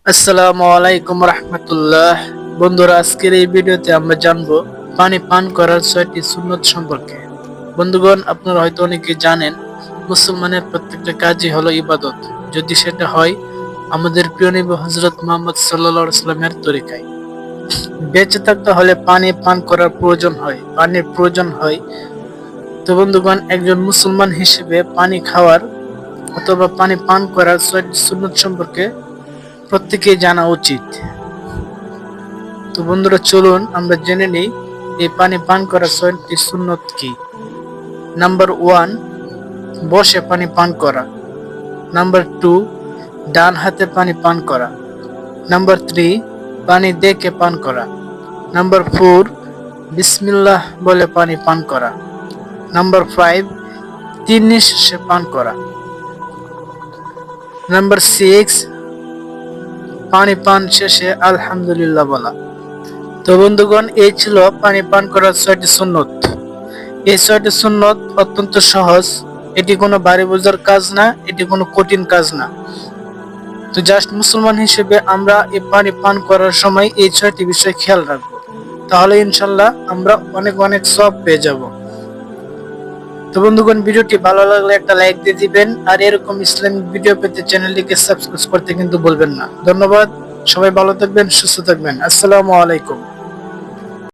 আসসালামু আলাইকুম রহমতুল্লাহ। বন্ধুরা, আজকের এই ভিডিওতে আমরা জানবো পানি পান করার 6টি সুন্নত সম্পর্কে। বন্ধুগণ, আপনারা হয়তো অনেকে জানেন মুসলমানের প্রত্যেকটা কাজই হলো ইবাদত, যদি সেটা হয় আমাদের প্রিয় নবী হযরত মুহাম্মদ সাল্লাল্লাহু আলাইহি ওয়াসাল্লামের তরিকায়। বেঁচে থাকতে হলে পানি পান করার প্রয়োজন হয়, পানির প্রয়োজন হয়। তো বন্ধুগণ, একজন মুসলমান হিসেবে পানি খাওয়ার অথবা পানি পান করার 6টি সুন্নত সম্পর্কে প্রত্যেকেই জানা উচিত। তো বন্ধুরা, চলুন আমরা জেনে নিই এই পানি পান করার 6টি সুন্নত কি। নাম্বার 1, বসে পানি পান করা। নাম্বার 2, ডান হাতে পানি পান করা। নাম্বার 3, পানি দেখে পান করা। নাম্বার 4, বিসমিল্লাহ বলে পানি পান করা। নাম্বার 5, 3 নিঃশ্বাসে পান করা। নাম্বার 6, পানি পান শেষে আলহামদুলিল্লাহ বলা। তো বন্ধুগণ, এই ছিল পানি পান করার 6টি সুন্নত। এই 6টি সুন্নত অত্যন্ত সহজ, এটি কোনো ভারী বোঝার কাজ না, এটি কোনো কঠিন কাজ না। তো জাস্ট মুসলমান হিসেবে আমরা এই পানি পান করার সময় এই 6টি বিষয় খেয়াল রাখবো, তাহলে ইনশাল্লাহ আমরা অনেক অনেক সওয়াব পেয়ে যাব। তো বন্ধুগণ, ভিডিওটি ভালো লাগলে একটা লাইক দিয়ে দিবেন, আর এরকম ইসলামিক ভিডিও পেতে চ্যানেলটিকে সাবস্ক্রাইব করতে কিন্তু ভুলবেন না। ধন্যবাদ। সবাই ভালো থাকবেন, সুস্থ থাকবেন। আসসালামু আলাইকুম।